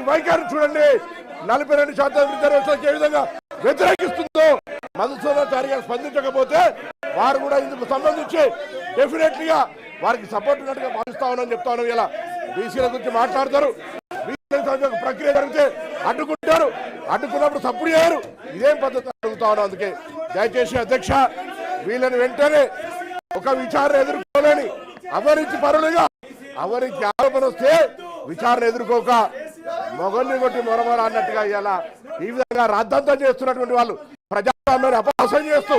వైఖరి చూడండి. 42% రిజర్వేషన్లకు ఏ విధంగా వ్యతిరేకిస్తుందో మధుసూదనాచారి గారు స్పందించకపోతే వారు కూడా ఇందుకు సంబంధించి డెఫినెట్లీగా వారికి సపోర్ట్ ఉన్నట్టుగా భావిస్తా ఉన్నాను చెప్తా ఉన్నాను. ఇలా బీసీల గురించి మాట్లాడతారు, ప్రక్రియ జరిగితే అడ్డుకుంటారు, అడ్డుకున్నప్పుడు తప్పుడు చేయరు. ఇదేం పద్ధతి అడుగుతా ఉన్నాం. అందుకే దయచేసి అధ్యక్ష వీళ్ళని వెంటనే ఒక విచారణ ఎదుర్కోలేని అవినీతి పరులుగా అవినీతి ఆరోపణ వస్తే విచారణ ఎదుర్కోక మొగల్ని కొట్టి మొరమొర అన్నట్టుగా ఇలా ఈ విధంగా రాద్ధాంతం చేస్తున్నటువంటి వాళ్ళు ప్రజాస్వామ్యాన్ని అపహాసం చేస్తూ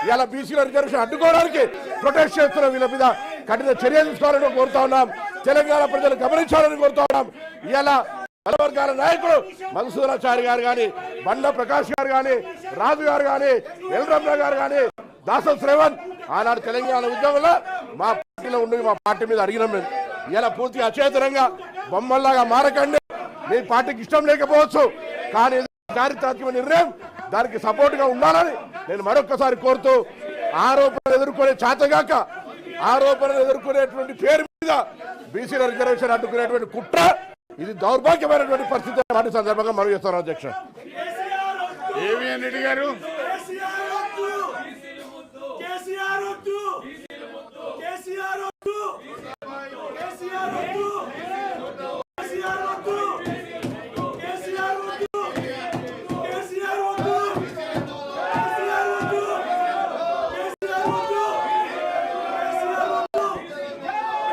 ఇలా బీసీల రిజర్వేషన్ అడ్డుకోవడానికి ప్రొటెస్ట్ చేస్తున్న వీళ్ళ మీద కఠిన చర్యలు తీసుకోవాలని కోరుతా ఉన్నాం. తెలంగాణ ప్రజలు గమనించాలని కోరుతా ఉన్నాం. ఇలా బలవర్గాల నాయకులు మధుసూదనాచారి గారు కానీ, బండ ప్రకాష్ గారు కానీ, రాజు గారు కానీ, ఎల్ రమణ గారు కానీ, దాసం శ్రవణ్ ఆనాడు తెలంగాణ ఉద్యమంలో మా పార్టీలో ఉండి మా పార్టీ మీద అడిగినాం. మేము ఇలా పూర్తిగా అచేతనంగా బొమ్మల్లాగా మారకండి. మీ పార్టీకి ఇష్టం లేకపోవచ్చు, కానీ చారిత్రాత్మక నిర్ణయం దానికి సపోర్ట్ గా ఉండాలని నేను మరొక్కసారి కోరుతూ, ఆరోపణలు ఎదుర్కొనే చేతగాక ఆరోపణలు ఎదుర్కొనేటువంటి పేరు మీద బీసీల రిజర్వేషన్ అడ్డుకునేటువంటి కుట్ర ఇది దౌర్భాగ్యమైనటువంటి పరిస్థితి వాటి సందర్భంగా మనం చేస్తాం. అధ్యక్ష ఏవిఎన్ రెడ్డి గారు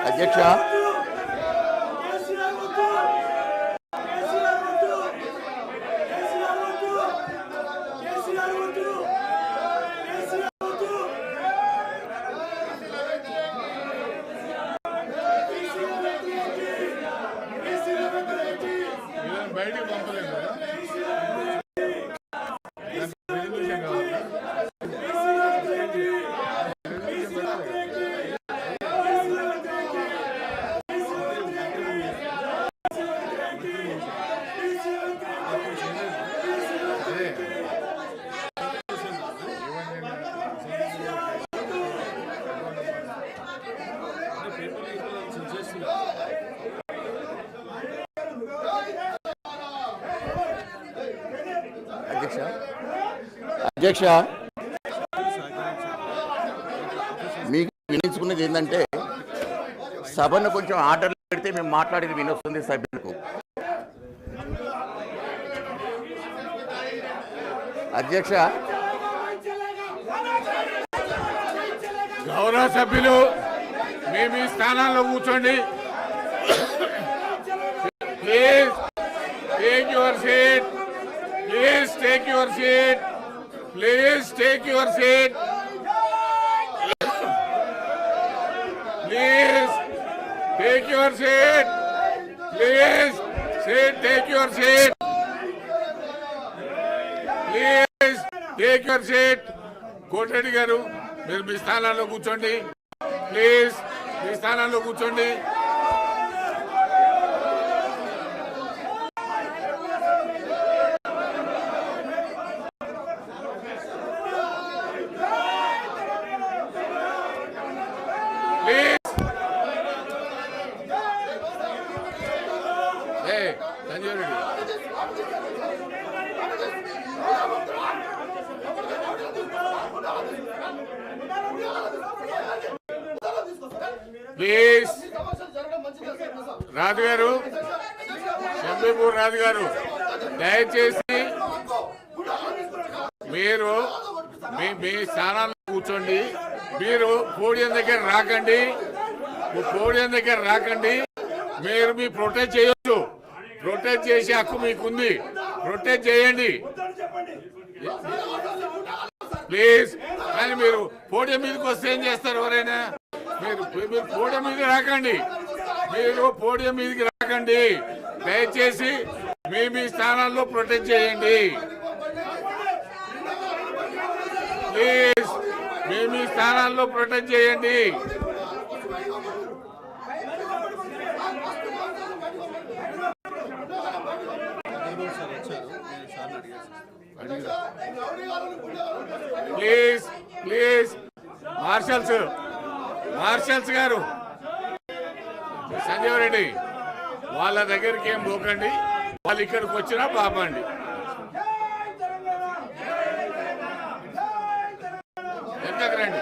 అధ్యక్ష బయటికి పంపలేదు కదా. అధ్యక్ష మీకు వినించుకున్నది ఏంటంటే సభను కొంచెం ఆర్డర్లో పెడితే మేము మాట్లాడేది వినొస్తుంది సభ్యులకు. అధ్యక్ష గౌరవ సభ్యులు మీ మీ స్థానాల్లో కూర్చోండి. Please take your seat. Please take your seat. Please take your seat. Please take your seat. Please take your seat. Please take your seat. Kota Reddy గారు మీరు మీ స్థానాల్లో కూర్చోండి. ప్లీజ్ మీ స్థానాల్లో కూర్చోండి. సంజయ్ రెడ్డి ప్లీజ్. రాజు గారు, శంబీపూర్ రాజు గారు, దయచేసి మీరు మీ స్థానాల్లో కూర్చోండి. మీరు పోడియం దగ్గర రాకండి. పోడియం దగ్గర రాకండి. మీరు మీ ప్రొటెస్ట్ చేయొచ్చు. ప్రొటెస్ట్ చేసే హక్కు మీకుంది. ప్రొటెస్ట్ చేయండి ప్లీజ్. కానీ మీరు పోడియం మీదకి వస్తే ఏం చేస్తారు? ఎవరైనా మీరు పోడియం మీదకి రాకండి. మీరు పోడియం మీదకి రాకండి. దయచేసి మీ స్థానాల్లో ప్రొటెస్ట్ చేయండి ప్లీజ్. మీ స్థానాల్లో ప్రొటెస్ట్ చేయండి. Please please. మార్షల్స్ గారు, సంజీవ్ రెడ్డి వాళ్ళ దగ్గరికి ఏం పోకండి. వాళ్ళు ఇక్కడికి వచ్చినా పాపండి. ఎందుకు రండి?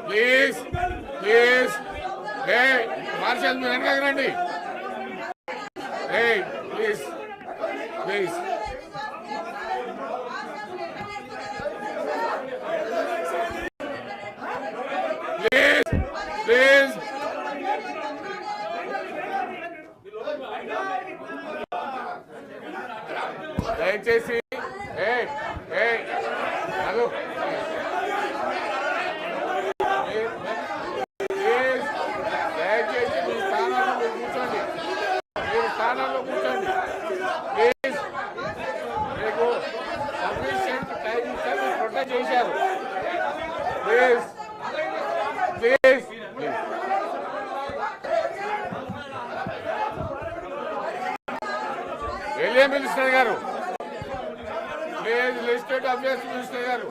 ప్లీజ్ ప్లీజ్ మార్షల్ మీరు వెనకకి రండి. ప్లీజ్ ప్లీజ్ ప్లీజ్ దయచేసి హలో దయచేసి మీ స్థానాల్లో కూర్చోండి. మీరు స్థానాల్లో కూర్చోండి ప్లీజ్. మీకు సఫిషియెంట్ టైం ఇచ్చారు, ప్రొటెక్ట్ చేశారు. Please please please. Railway minister గారు ప్లీజ్, లిస్టెడ్ అఫేర్స్ మినిస్టర్ గారు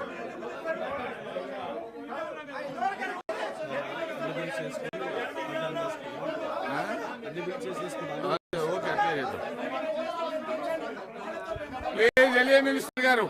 ఓకే అట్లే ప్లీజ్. రైల్వే మినిస్టర్ గారు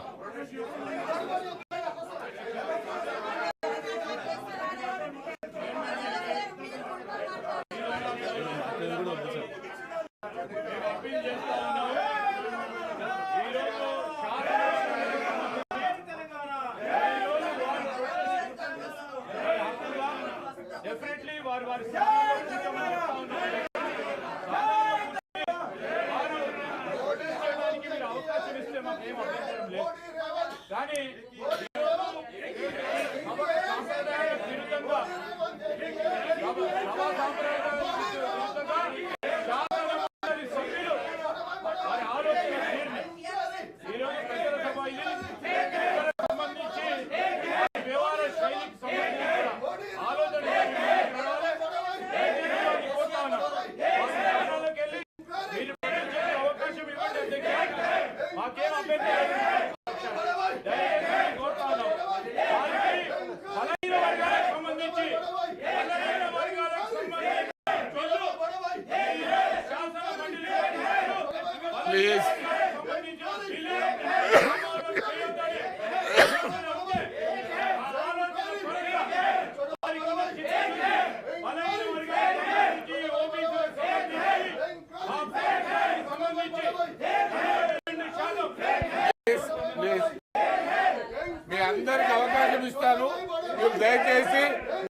ప్లీజ్ మీ అందరికి అవకాశం ఇస్తాను. మీరు దయచేసి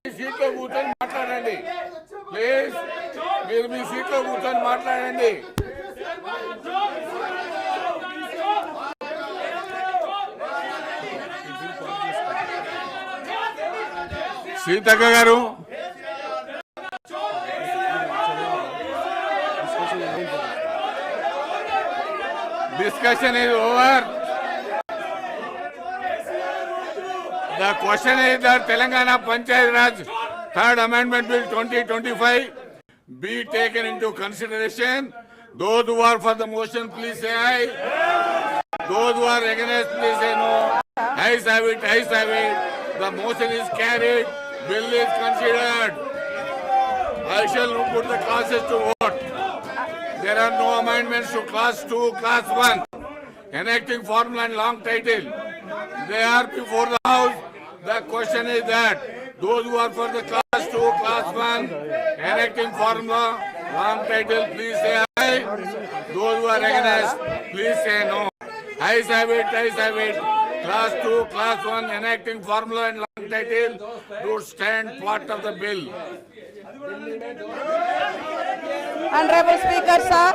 మీ సీట్లో కూర్చొని మాట్లాడండి. ప్లీజ్ మీరు మీ సీట్లో కూర్చొని మాట్లాడండి. సీతక్క గారు discussion is over. The question is that Telangana Panchayat Raj Third Amendment Bill 2025 be taken into consideration. Those who are for the motion, please say aye. Those who are against, please say no. Ayes have it, ayes have it. The motion is carried. Bill is considered. I shall put the classes to vote. There are no amendments to Class 2, Class 1. Enacting formula and long title. They are before the House. The question is that those who are for the Class 2, Class 1, enacting formula, long title, please say aye. Those who are against, please say no. Ayes have it, ayes have it. Class 2, Class 1, enacting formula and long title to stand part of the bill. Honorable Speaker, sir,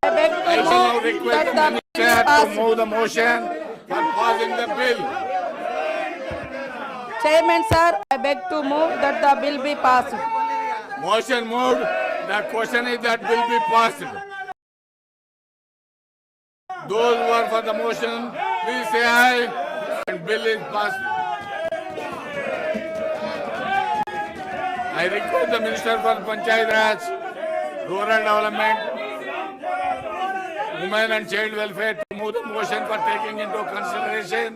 I beg I to shall now move request the that the Minister bill to pass. move the motion for passing the bill. Chairman, sir, I beg to move that the bill be passed. Motion moved. The question is that bill be passed. Those who are for the motion, please say aye. And bill is passed. I request the Minister for Panchayat Raj, Rural Development, Women and Child Welfare to move the motion for taking into consideration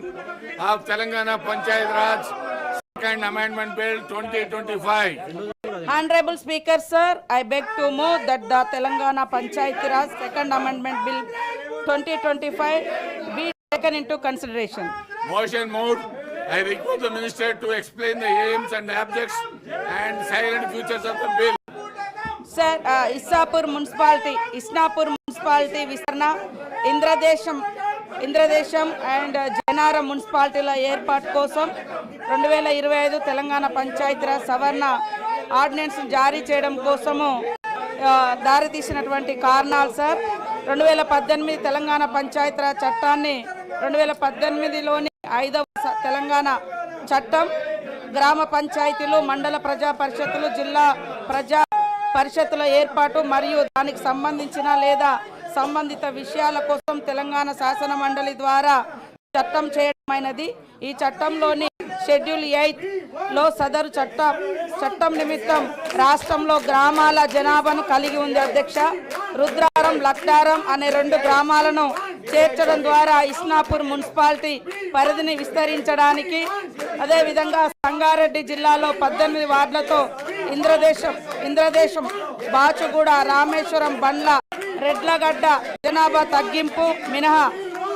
of Telangana Panchayat Raj Second Amendment Bill 2025. Honorable Speaker, sir, I beg to move that the Telangana Panchayati Raj Second Amendment Bill 2025 be taken into consideration. Motion moved. I request the Minister to explain the aims and objects and silent futures of the bill. Sir, Isnapur Municipality Visarna, Indradesham and Jainara మున్సిపాలిటీల ఏర్పాటు కోసం 2025 తెలంగాణ పంచాయతీరాజ్ సవరణ ordinance జారీ చేయడం కోసము దారితీసినటువంటి కారణాలు sir 2018 Telangana Panchayati Raj చట్టాన్ని 2018లోని 5వ తెలంగాణ చట్టం గ్రామ పంచాయతీలు మండల ప్రజా పరిషత్తులు జిల్లా ప్రజా పరిషత్తుల ఏర్పాటు మరియు దానికి సంబంధించిన లేదా సంబంధిత విషయాల కోసం తెలంగాణ శాసన మండలి ద్వారా చట్టం చేయడమైనది. ఈ చట్టంలోని షెడ్యూల్ 8లో సదరు చట్టం నిమిత్తం రాష్ట్రంలో గ్రామాల జనాభాను కలిగి ఉంది అధ్యక్ష. రుద్రారం లక్డారం అనే 2 గ్రామాలను చేర్చడం ద్వారా ఇస్నాపూర్ మున్సిపాలిటీ పరిధిని విస్తరించడానికి, అదేవిధంగా సంగారెడ్డి జిల్లాలో 18 వార్డులతో ఇంద్రదేశం బాచుగూడ రామేశ్వరం బండ్ల రెడ్లగడ్డ జనాభా తగ్గింపు మినహా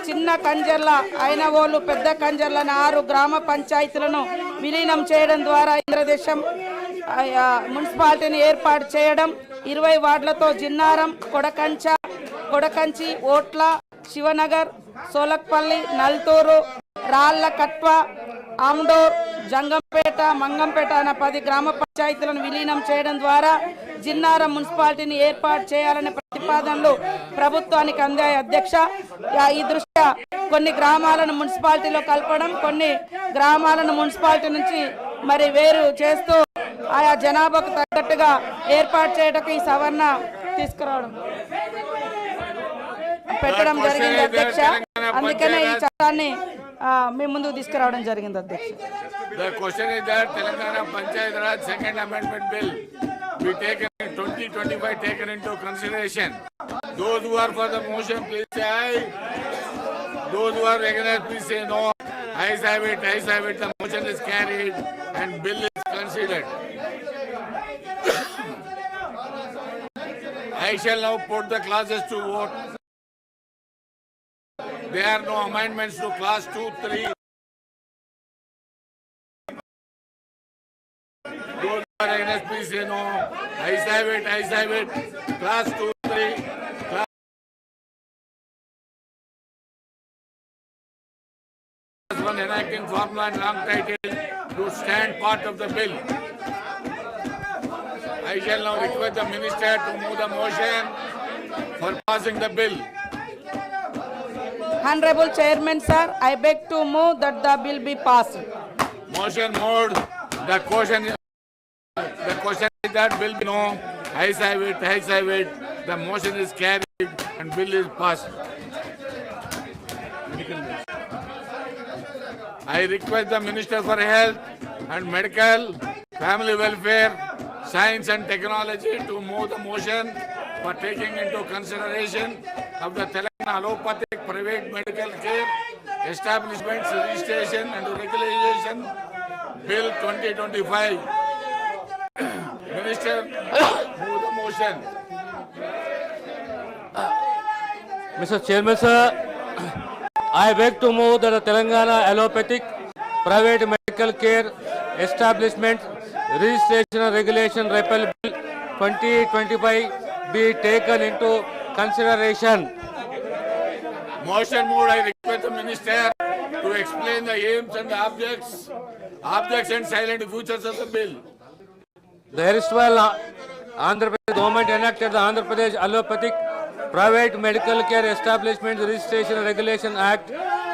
చిన్న కంజర్ల ఐనవోలు పెద్ద కంజర్ల 6 గ్రామ పంచాయతీలను విలీనం చేయడం ద్వారా ఇంద్రదేశం మున్సిపాలిటీని ఏర్పాటు చేయడం, 20 వార్డులతో జిన్నారం కొడకంచి ఓట్ల శివనగర్ సోలక్పల్లి నల్తూరు రాళ్లకట్వ ఆమ్డోర్ జంగంపేట మంగంపేట అనే 10 గ్రామ పంచాయతీలను విలీనం చేయడం ద్వారా జిన్నారం మున్సిపాలిటీని ఏర్పాటు చేయాలనే ప్రతిపాదనలు ప్రభుత్వానికి అందాయి అధ్యక్ష. ఈ దృష్ట్యా కొన్ని గ్రామాలను మున్సిపాలిటీలో కలపడం, కొన్ని గ్రామాలను మున్సిపాలిటీ నుంచి మరి వేరు చేస్తూ ఆయా జనాభాకు తగ్గట్టుగా ఏర్పాటు చేయడానికి ఈ సవరణ తీసుకురావడం పెట్టడం జరిగింది అధ్యక్ష. అందుకనే ఈ చట్టాన్ని మీ ముందుకు తీసుకురావడం జరిగింది అధ్యక్ష. The question is that Telangana Panchayat Raj Second Amendment Bill be taken in 2025 taken into consideration. Those who are for the motion, please say aye. Those who are against, please say no. Ayes have it. The motion is carried and bill is considered. I shall now put the clauses to vote. There are no amendments to class 2, 3. Those who are against, please say no. Ayes have it. Class 2, 3. Class 1 enacting formula and long title to stand part of the bill. I shall now request the Minister to move the motion for passing the bill. Honorable Chairman, sir, I beg to move that the bill be passed. Motion moved. The question is that bill be no. Ayes have it. The motion is carried and bill is passed. I request the Minister for Health and Medical, Family Welfare, Science and Technology to move the motion for taking into consideration of the Telangana Allopathic Private Medical Care Establishments Registration and Regulation Bill 2025. Minister, move the motion. Mr. Chairman, sir, I beg to move that the Telangana Allopathic Private Medical Care Establishment Registration and Regulation Repeal Bill 2025 be taken into consideration. Motion moved. I request the Minister to explain the aims and the objects and silent futures of the bill. The erstwhile Andhra Pradesh government enacted the Andhra Pradesh Allopathic Private Medical Care Establishment Registration and Regulation Act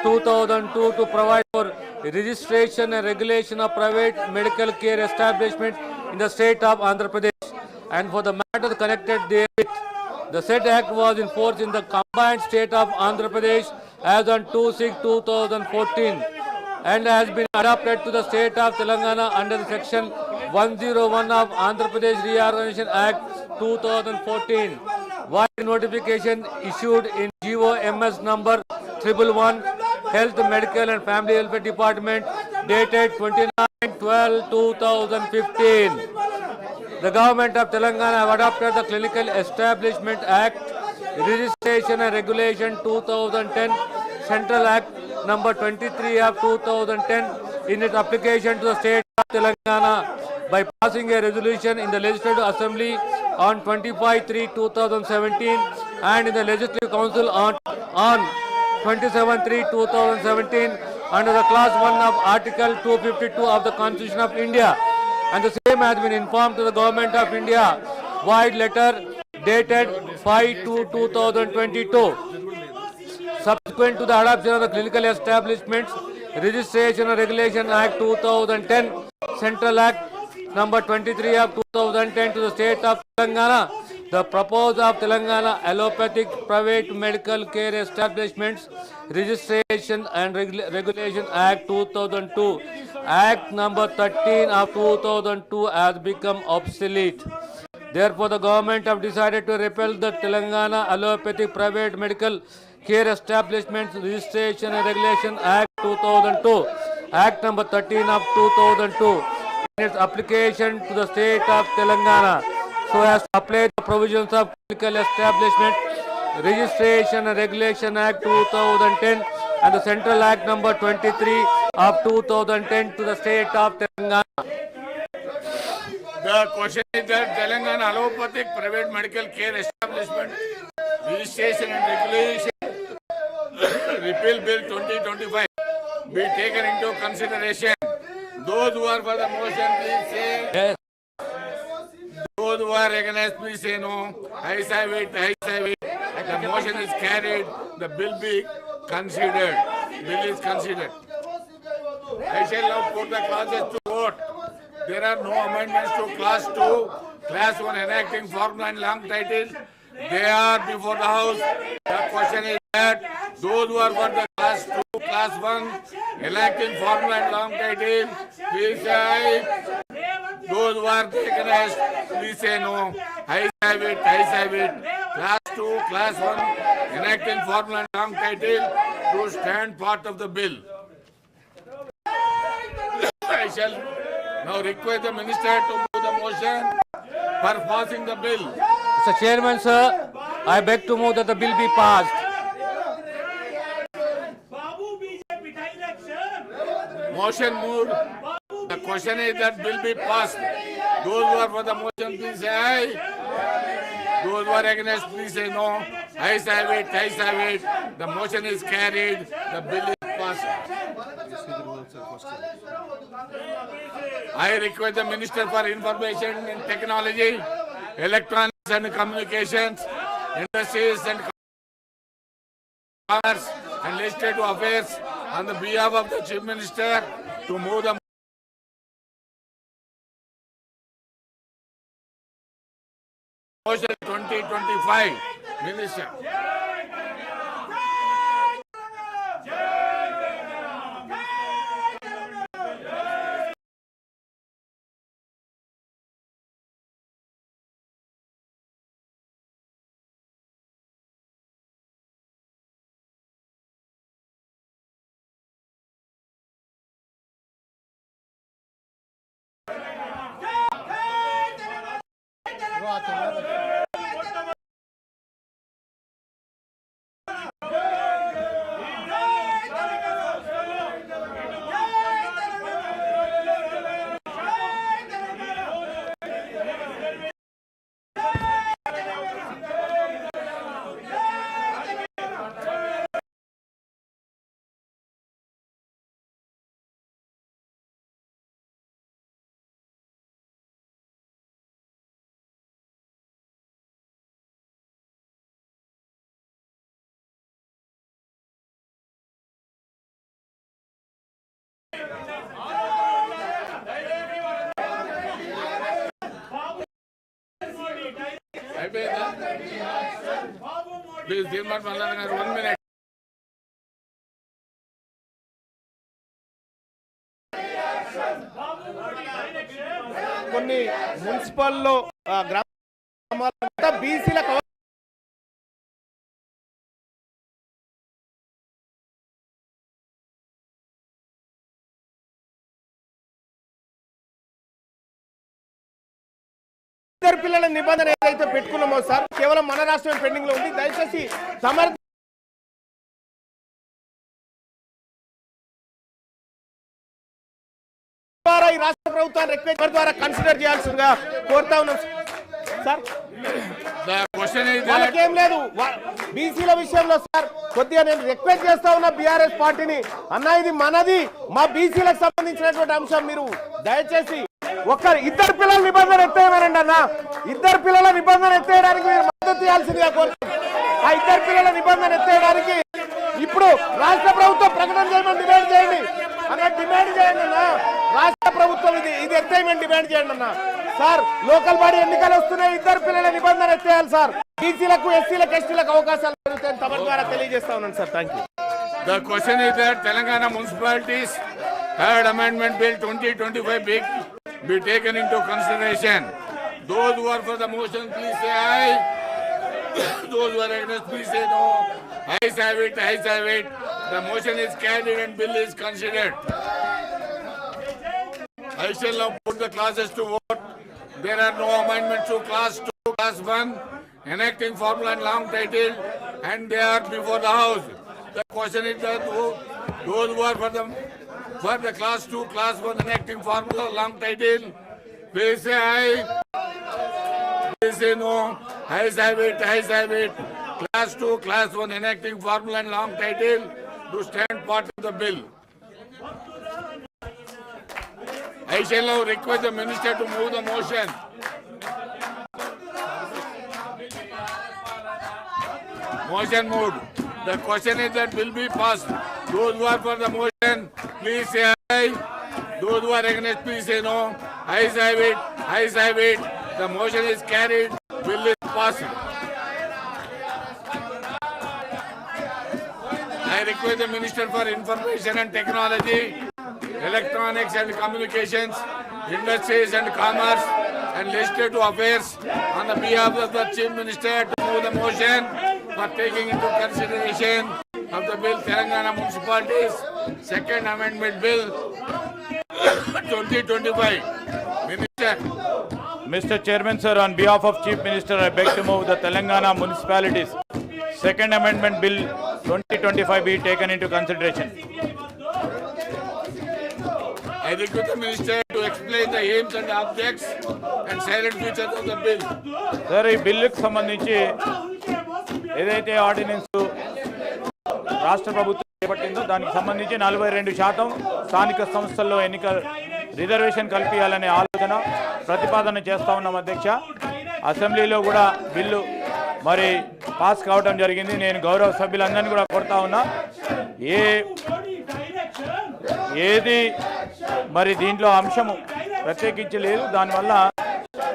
2002 to provide for registration and regulation of private medical care establishments in the state of Andhra Pradesh and for the matter connected therewith. The said act was in force in the combined state of Andhra Pradesh as on 2/6/2014 and has been adapted to the state of Telangana under the section 101 of Andhra Pradesh Reorganization Act 2014. wide notification issued in GOMS number 111, Health, Medical and Family Welfare Department, dated 29/12/2015. The Government of Telangana have adopted the Clinical Establishment Act, Registration and Regulation 2010, Central Act number 23 of 2010 in its application to the State of Telangana by passing a resolution in the Legislative Assembly on 25/3/2017 and in the Legislative Council on 27/3/2017 under the Clause 1 of Article 252 of the Constitution of India, and the same has been informed to the Government of India via letter dated 5/2/2022. Subsequent to the adoption of the Clinical Establishments Registration and Regulation Act 2010, Central Act number 23 of 2010 to the State of Telangana, the proposal of Telangana Allopathic Private Medical Care Establishments Registration and Regulation Act 2002, Act number 13 of 2002 has become obsolete. Therefore, the government have decided to repeal the Telangana Allopathic Private Medical Care Establishments Registration and Regulation Act 2002, Act number 13 of 2002 in its application to the State of Telangana, so as to apply the provisions of Clinical Establishment Registration and Regulation Act 2010 and the Central Act number 23 of 2010 to the State of Telangana. The question is that Telangana Allopathic Private Medical Care Establishment Registration and Regulation Repeal Bill 2025 be taken into consideration. Those who are for the motion, please say. Yes. Those who are against, please say no. Ayes have it, ayes have it. The motion is carried. The bill be considered. Bill is considered. I shall now put the classes to vote. There are no amendments to Class 2, Class 1 enacting formula and long title. They are before the House. The question is that those who are for the Class 2, Class 1 enacting formula and long title, please say aye. Those who are against, please say no. Ayes have it, ayes have it. Class 2, Class 1 enacting formula and long title to stand part of the bill. I shall now request the Minister to move the motion for passing the bill. Mr. Chairman, sir, I beg to move that the bill be passed. Motion moved. The question is that bill be passed. Those who are for the motion, please say aye. Those who are against, please say no. Ayes have it, ayes have it. The motion is carried. The bill is passed. I request the Minister for Information and Technology, Electronics and Communications, Industries and Commerce and Legislative Affairs on the behalf of the Chief Minister to move the motion 2025. Minister. Please, Dhirmat Mallan, 1 minute. కొన్ని మున్సిపల్లో గ్రామాల బీసీల ఇద్దరు పిల్లల నిబంధన ఏదైతే పెట్టుకున్నామో sir కేవలం మన రాష్ట్రం పెండింగ్ లో ఉంది. దయచేసి సమర్థ ద్వారా ఈ రాష్ట్ర ప్రభుత్వాన్ని రిక్వెస్ట్ ద్వారా కన్సిడర్ చేయాల్సిందిగా కోరుతా ఉన్నాం sir. The question is that వాళ్ళకేం లేదు బీసీల విషయంలో సార్ కొద్దిగా నేను రిక్వెస్ట్ చేస్తా ఉన్నా బీఆర్ఎస్ పార్టీని, అన్న ఇది మనది, మా బీసీలకు సంబంధించినటువంటి అంశం, మీరు దయచేసి ఇద్దరు పిల్లల నిబంధన ఎత్తేయమనండి అన్న. ఇద్దరు పిల్లల నిబంధన ఎత్తేయడానికి మీరు మద్దతు ఇవ్వాల్సిందిగా కోరుతున్నాం. ఆ ఇద్దరు పిల్లల నిబంధన ఎత్తేయడానికి ఇప్పుడు రాష్ట్ర ప్రభుత్వం ప్రకటన చేయమని డిమాండ్ చేయండి అన్న. డిమాండ్ చేయండి అన్న, రాష్ట్ర ప్రభుత్వం ఇది ఎత్తేయమని డిమాండ్ చేయండి అన్న. సార్ లోకల్ బాడీ ఎన్నికలు వస్తున్నాయి, ఇద్దరు పిల్లల నిబంధన ఎత్తేయాలి సార్. బీసీలకు ఎస్సీలకు ఎస్టీలకు అవకాశాలు పెరుగుతాయని తమ ద్వారా తెలియజేస్తా ఉన్నాను sir. Thank you. the question is that Telangana municipalities third amendment bill 2025 be taken into consideration. Those who are for the motion, please say aye. Those who are against, please say no. Ayes have it, ayes have it. The motion is carried and bill is considered. I shall now put the classes to vote. There are no amendments to class 2, class 1, enacting formula and long title, and they are before the house. The question is that those who are for the class 2, class 1, enacting formula, long title, please say aye. Please say no. Ayes have it, ayes have it. Class 2, class 1, enacting formula and long title to stand part of the bill. I shall now request the minister to move the motion. Motion moved. The question is that bill be passed. Those who are for the motion, please say aye. Those who are against, please say no. Ayes have it, ayes have it. The motion is carried. Bill is passed. I request the Minister for Information and Technology, Electronics and Communications, Industries and Commerce, and Legislative Affairs on the behalf of the Chief Minister to move the motion for taking into consideration of the bill Telangana Municipalities Second Amendment Bill 2025. Minister. Mr. Chairman, sir, on behalf of Chief Minister, I beg to move the Telangana Municipalities Second Amendment Bill 2025 be taken into consideration. I request the Minister to explain the aims and objects and silent features of the bill. Sir ఈ బిల్లుకు సంబంధించి ఏదైతే ordinance రాష్ట్ర ప్రభుత్వం చేపట్టిందో దానికి సంబంధించి 42% స్థానిక సంస్థల్లో ఎన్నిక రిజర్వేషన్ కల్పించాలనే ఆలోచన ప్రతిపాదన చేస్తా ఉన్నాం అధ్యక్ష. అసెంబ్లీలో కూడా బిల్లు మరి పాస్ కావడం జరిగింది. నేను గౌరవ సభ్యులందరినీ కూడా కోరుతా ఉన్నా, ఏది మరి దీంట్లో అంశము ప్రత్యేకించి లేదు. దానివల్ల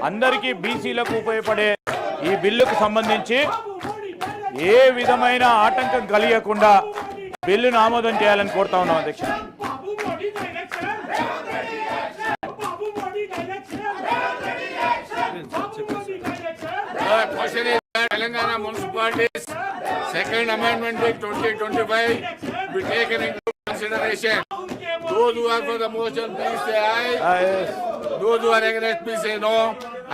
అందరికీ బీసీలకు ఉపయోగపడే ఈ బిల్లుకు సంబంధించి ఏ విధమైన ఆటంకం కలిగకుండా బిల్లును ఆమోదం చేయాలని కోరుతా ఉన్నాం అధ్యక్ష. Question is that Telangana Municipalities Second Amendment Bill 2025 be taken into consideration. Those who are for the motion, please say aye. Aye. Those who are against, please say no.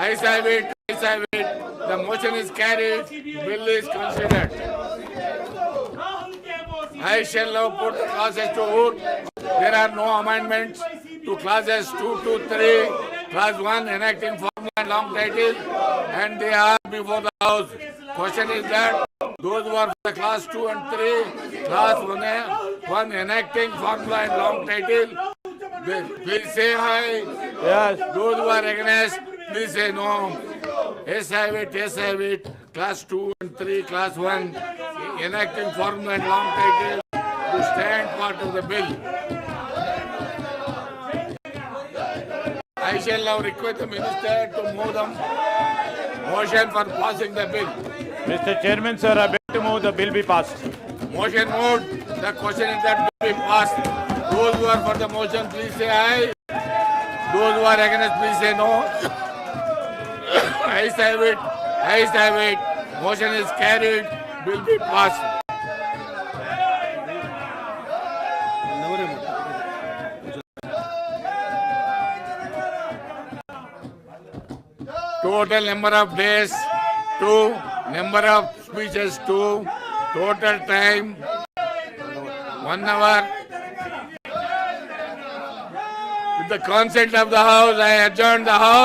Ayes have it, ayes have it. The motion is carried. Bill is considered. I shall now put the classes to vote. There are no amendments to classes 2 to 3. Class 1 enacting formula and long title, and they are before the house. Question is that those who are for the class 2 and 3, class 1 enacting formula and long title, please say aye. Yes. Those who are against, please say no. Yes, have it, yes, have it. Class 2 and 3, class 1 enacting formula and long title to stand part of the bill. I shall now request the minister to move the motion for passing the bill. Mr. Chairman, sir, I beg to move the bill be passed. Motion moved. The question is that bill be passed. Those who are for the motion, please say aye. Those who are against, please say no. Ayes have it. Ayes have it. Motion is carried. Bill be passed. total number of days 2, number of speeches 2, total time 1 hour. With the consent of the House, I adjourn the House.